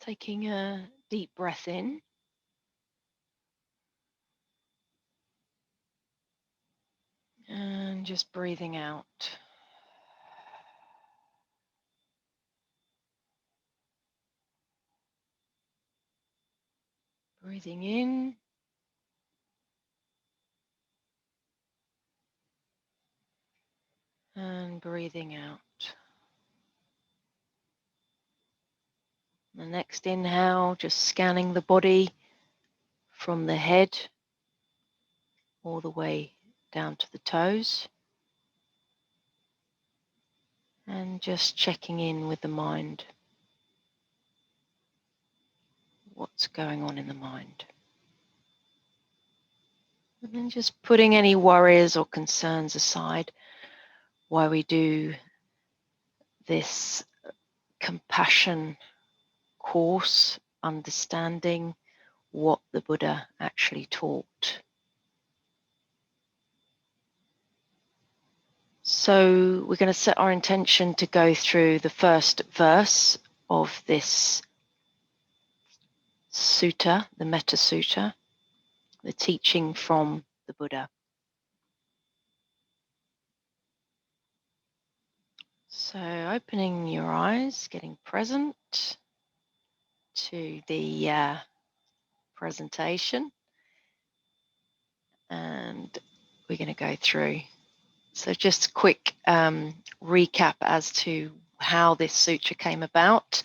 Taking a deep breath in. And just breathing out. Breathing in. And breathing out. The next inhale, just scanning the body from the head all the way down to the toes. And just checking in with the mind. What's going on in the mind? And then just putting any worries or concerns aside while we do this compassion course, understanding what the Buddha actually taught. So we're going to set our intention to go through the first verse of this sutta, the Metta Sutta, the teaching from the Buddha. So opening your eyes, getting present to the presentation, and we're going to go through. So just a quick recap as to how this sutra came about.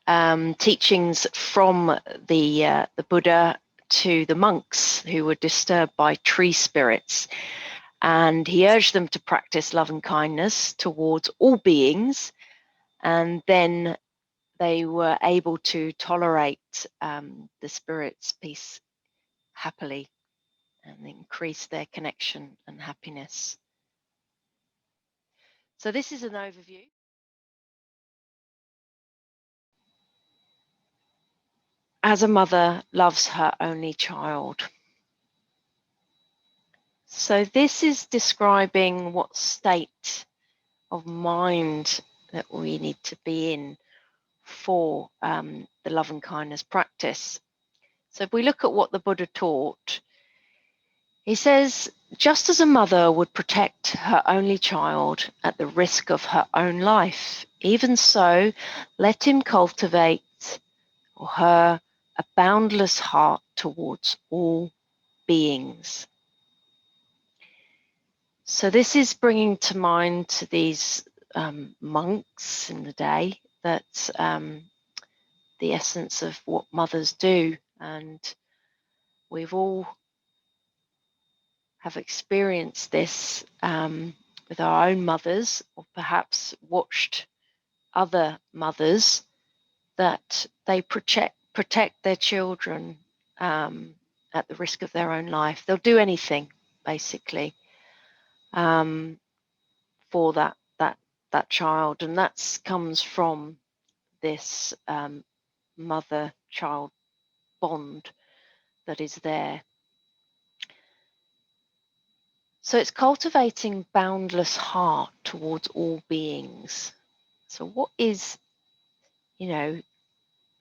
Teachings from the Buddha to the monks who were disturbed by tree spirits. And he urged them to practice loving kindness towards all beings. And then they were able to tolerate the spirits' peace happily and increase their connection and happiness. So this is an overview. As a mother loves her only child. So this is describing what state of mind that we need to be in for the loving kindness practice. So if we look at what the Buddha taught, he says, just as a mother would protect her only child at the risk of her own life, even so, let him cultivate or her a boundless heart towards all beings. So this is bringing to mind to these monks in the day that the essence of what mothers do, and we've all have experienced this with our own mothers, or perhaps watched other mothers, that they protect their children at the risk of their own life. They'll do anything, basically, for that child, and that comes from this mother-child bond that is there. So it's cultivating boundless heart towards all beings. So what is, the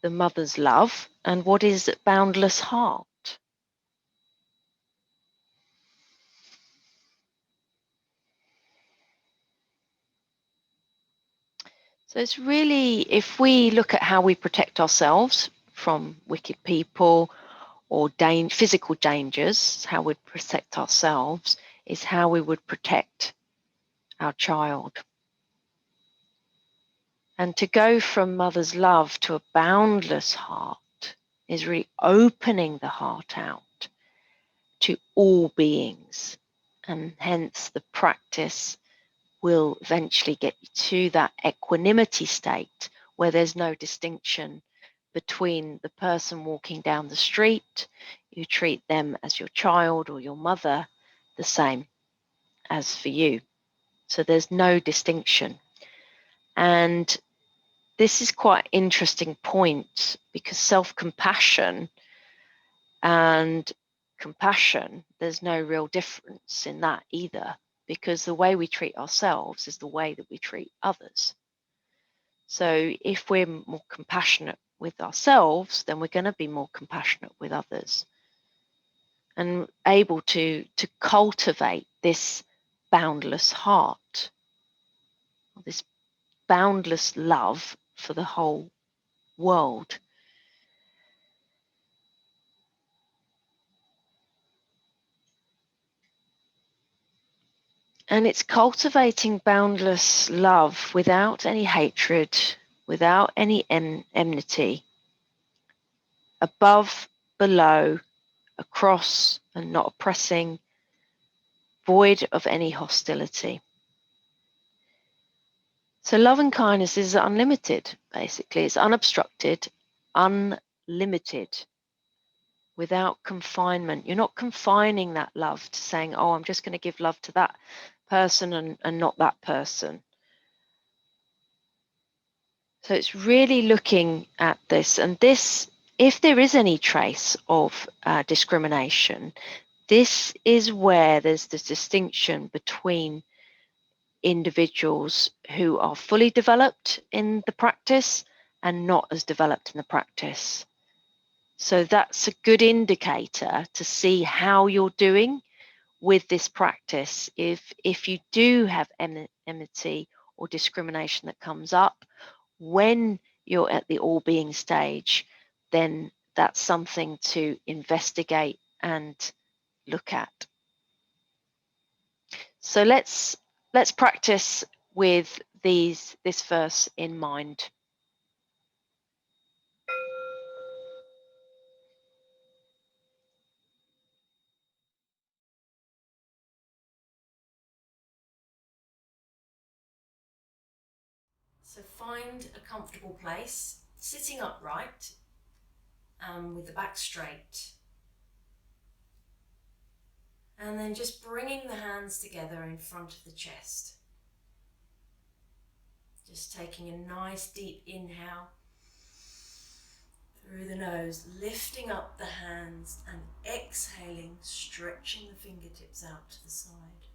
mother's love, and what is boundless heart? So it's really, if we look at how we protect ourselves from wicked people or physical dangers, how we protect ourselves is how we would protect our child. And to go from mother's love to a boundless heart is really opening the heart out to all beings. And hence the practice will eventually get you to that equanimity state where there's no distinction between the person walking down the street. You treat them as your child or your mother the same as for you. So there's no distinction. And this is quite an interesting point, because self-compassion and compassion, there's no real difference in that either, because the way we treat ourselves is the way that we treat others. So if we're more compassionate with ourselves, then we're going to be more compassionate with others and able to cultivate this boundless heart, this boundless love for the whole world. And it's cultivating boundless love without any hatred, without any enmity, above, below, across, and not oppressing, void of any hostility. So love and kindness is unlimited, basically. It's unobstructed, unlimited, without confinement. You're not confining that love to saying, oh, I'm just going to give love to that person and not that person. So it's really looking at this, and this, if there is any trace of discrimination, this is where there's this distinction between individuals who are fully developed in the practice and not as developed in the practice. So that's a good indicator to see how you're doing with this practice. If you do have enmity or discrimination that comes up when you're at the all-being stage, then that's something to investigate and look at. So let's practice with this verse in mind. So find a comfortable place, sitting upright, with the back straight. And then just bringing the hands together in front of the chest. Just taking a nice deep inhale through the nose, lifting up the hands and exhaling, stretching the fingertips out to the side,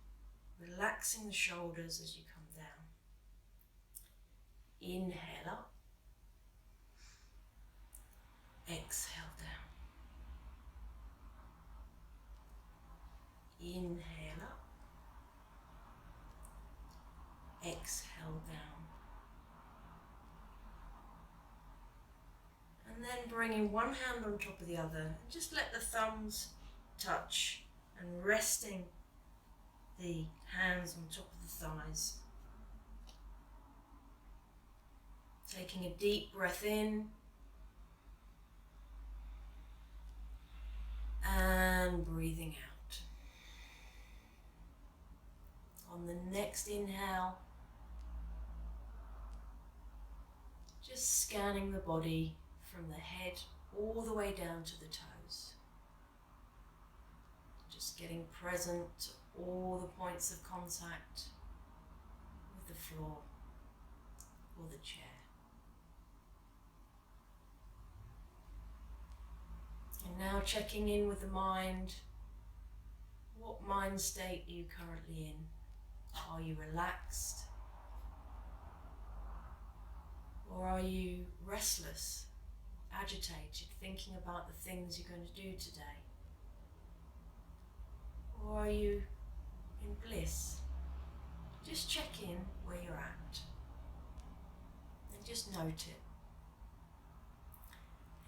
relaxing the shoulders as you come down. Inhale up, exhale down. Inhale up, exhale down. And then bringing one hand on top of the other, and just let the thumbs touch and resting the hands on top of the thighs. Taking a deep breath in and breathing out. On the next inhale, just scanning the body from the head all the way down to the toes. Just getting present to all the points of contact with the floor or the chair. And now checking in with the mind. What mind state are you currently in? Are you relaxed? Or are you restless, agitated, thinking about the things you're going to do today? Or are you in bliss? Just check in where you're at and just note it.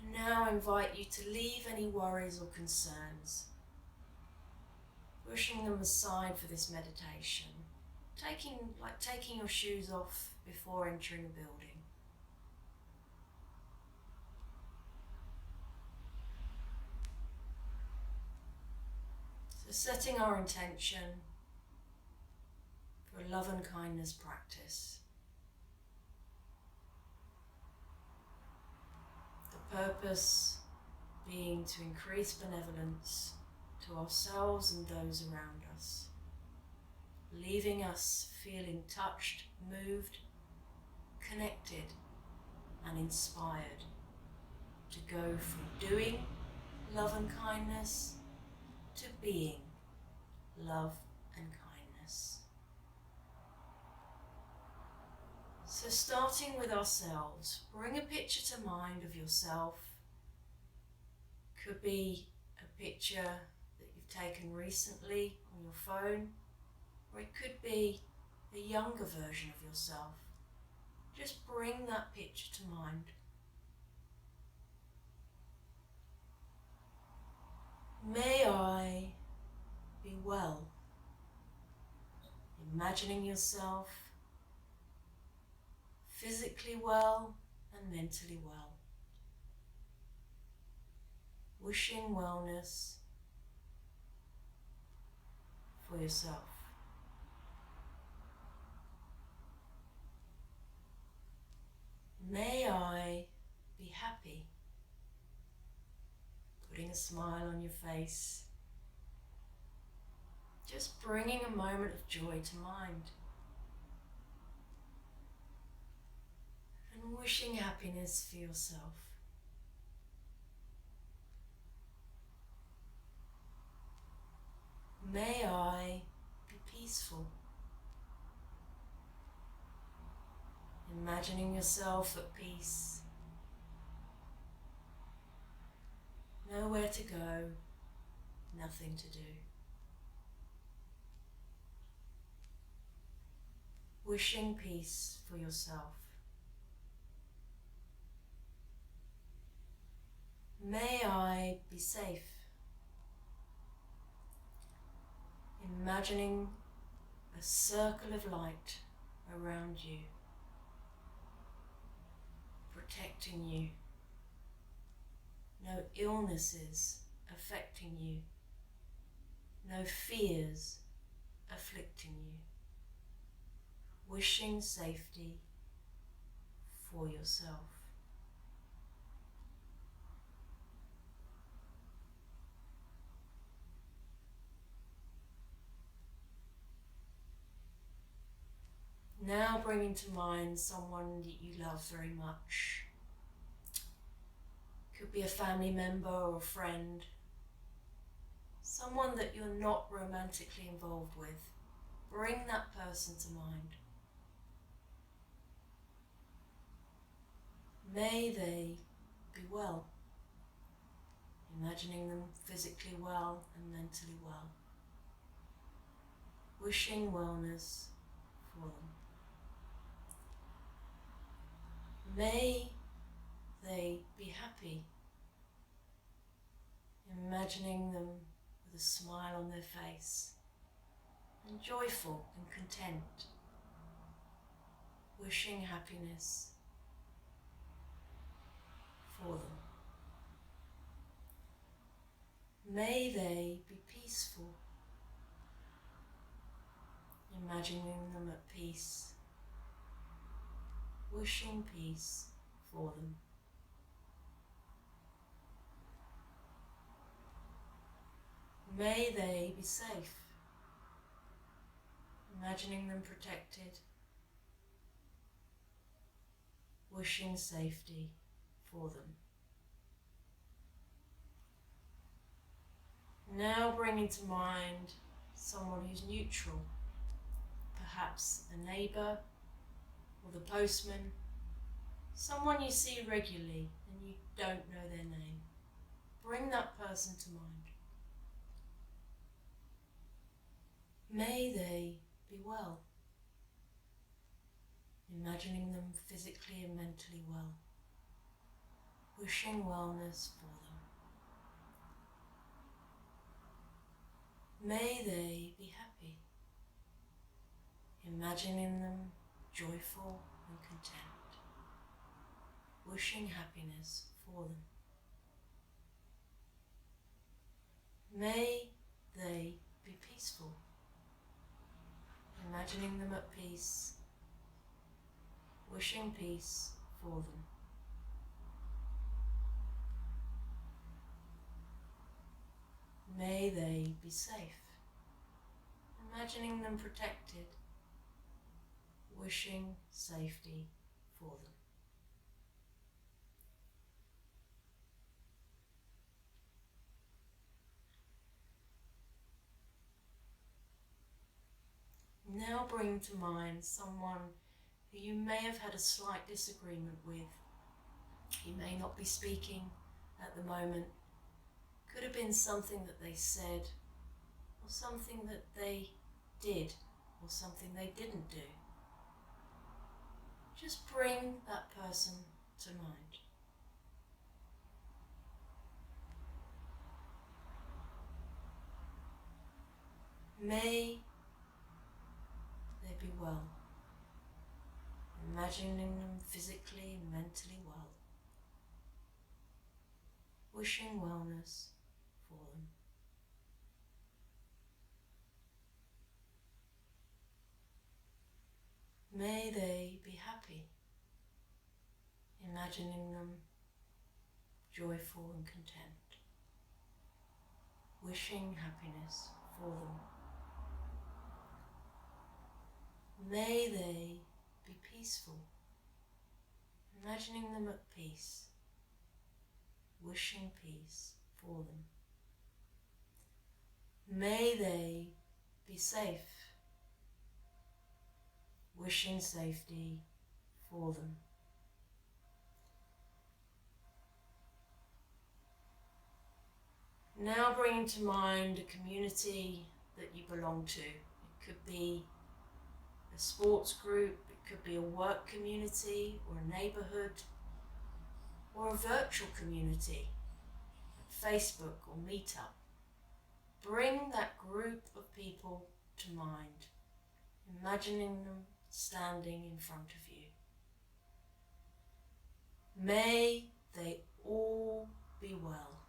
And now I invite you to leave any worries or concerns, pushing them aside for this meditation, taking your shoes off before entering a building. So setting our intention for a love and kindness practice. The purpose being to increase benevolence to ourselves and those around us, leaving us feeling touched, moved, connected and inspired to go from doing love and kindness to being love and kindness. So starting with ourselves, bring a picture to mind of yourself. Could be a picture that you've taken recently on your phone, or it could be a younger version of yourself. Just bring that picture to mind. May I be well. Imagining yourself physically well and mentally well. Wishing wellness for yourself. May I be happy. Putting a smile on your face. Just bringing a moment of joy to mind. And wishing happiness for yourself. May I be peaceful. Imagining yourself at peace. Nowhere to go, nothing to do. Wishing peace for yourself. May I be safe. Imagining a circle of light around you, protecting you. No illnesses affecting you. No fears afflicting you. Wishing safety for yourself. Now bringing to mind someone that you love very much. Could be a family member or a friend. Someone that you're not romantically involved with. Bring that person to mind. May they be well. Imagining them physically well and mentally well. Wishing wellness for them. May they be happy. Imagining them with a smile on their face and joyful and content. Wishing happiness for them. May they be peaceful. Imagining them at peace. Wishing peace for them. May they be safe. Imagining them protected. Wishing safety for them. Now bringing to mind someone who's neutral, perhaps a neighbour or the postman, someone you see regularly and you don't know their name. Bring that person to mind. May they be well. Imagining them physically and mentally well. Wishing wellness for them. May they be happy. Imagining them joyful and content. Wishing happiness for them. May they be peaceful. Imagining them at peace. Wishing peace for them. May they be safe. Imagining them protected. Wishing safety for them. Now bring to mind someone who you may have had a slight disagreement with. You may not be speaking at the moment. Could have been something that they said, or something that they did, or something they didn't do. Just bring that person to mind. May they be well, imagining them physically and mentally well, wishing wellness for them. May they be happy, imagining them joyful and content, wishing happiness for them. May they be peaceful, imagining them at peace, wishing peace for them. May they be safe, wishing safety for them. Now bringing to mind a community that you belong to. It could be a sports group, it could be a work community or a neighbourhood or a virtual community, Facebook or Meetup. Bring that group of people to mind, imagining them standing in front of you. May they all be well,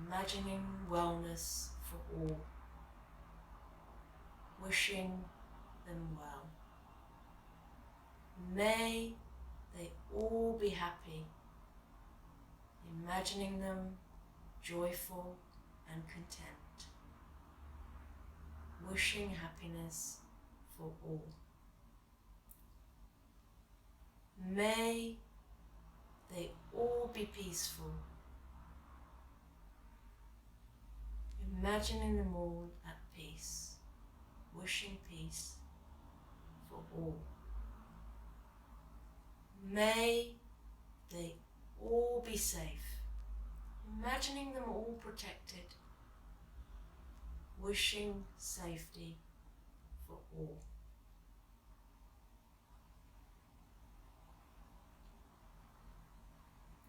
imagining wellness for all, wishing them well. May they all be happy, imagining them joyful and content, wishing happiness for all. May they all be peaceful, imagining them all at peace, wishing peace for all. May they all be safe, imagining them all protected, wishing safety for all.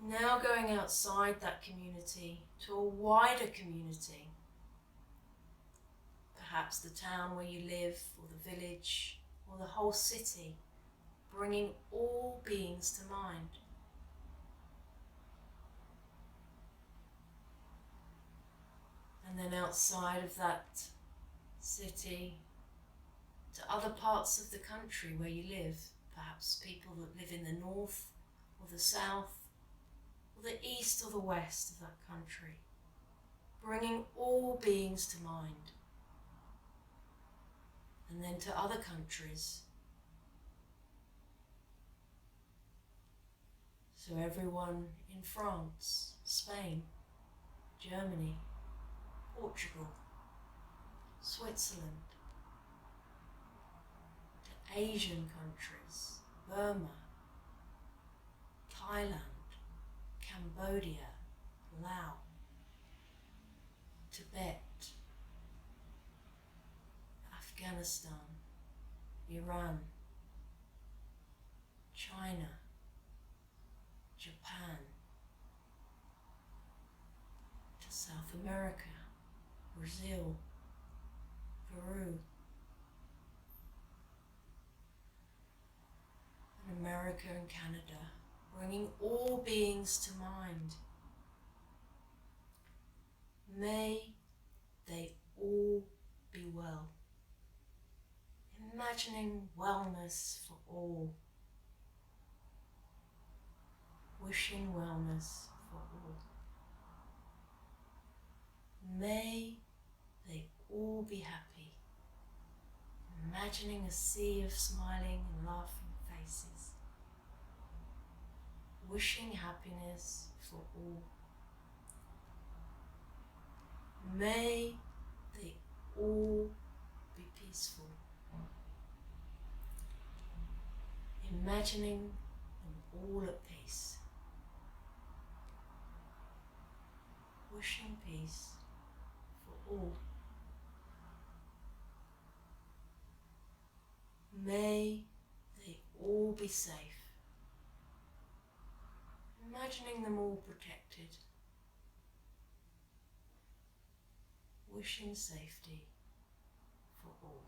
Now going outside that community to a wider community, perhaps the town where you live, or the village, or the whole city, bringing all beings to mind. And then outside of that city, to other parts of the country where you live, perhaps people that live in the north, or the south, or the east or the west of that country, bringing all beings to mind. And then to other countries. So everyone in France, Spain, Germany, Portugal, Switzerland, to Asian countries, Burma, Thailand, Cambodia, Laos, Tibet, Afghanistan, Iran, China, Japan, to South America, Brazil, Peru, and America and Canada, bringing all beings to mind. May they all be well, imagining wellness for all, wishing wellness for all. May they all be happy, imagining a sea of smiling and laughing faces, wishing happiness for all. May they all be peaceful, imagining them all at peace, wishing peace for all. May they all be safe, imagining them all protected, wishing safety for all.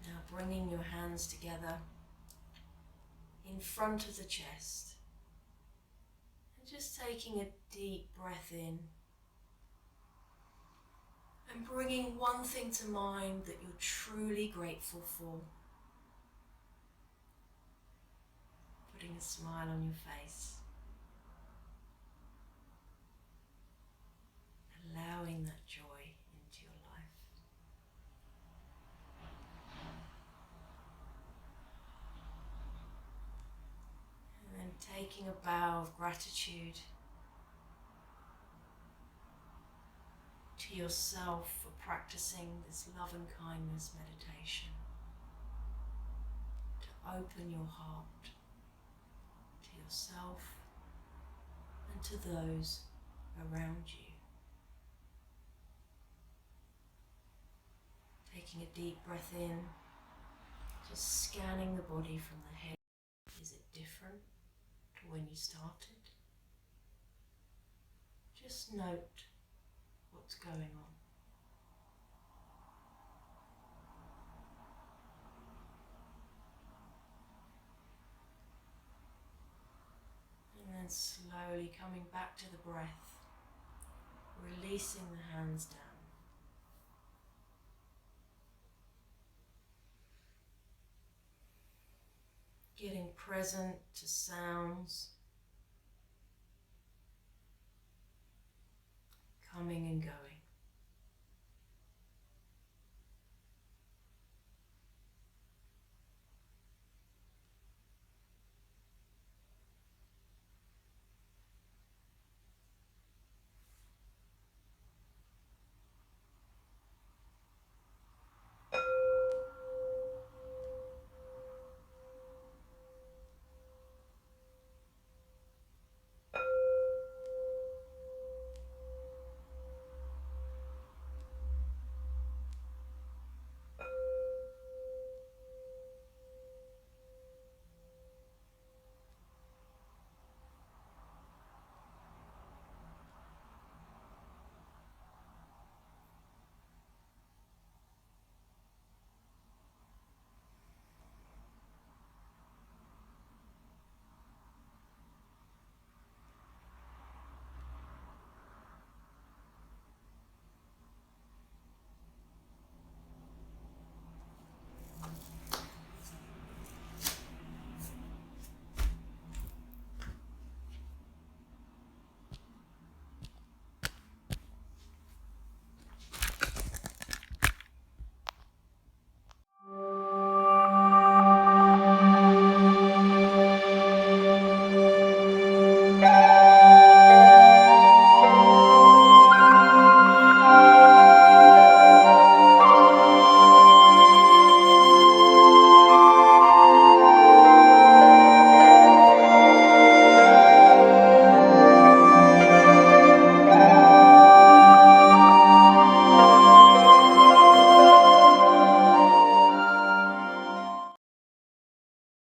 Now bringing your hands together in front of the chest and just taking a deep breath in and bringing one thing to mind that you're truly grateful for. Putting a smile on your face, allowing that joy into your life. And then taking a bow of gratitude to yourself for practicing this love and kindness meditation, to open your heart to yourself and to those around you. Taking a deep breath in, just scanning the body from the head. Is it different to when you started? Just note what's going on. And then slowly coming back to the breath, releasing the hands down. Getting present to sounds coming and going.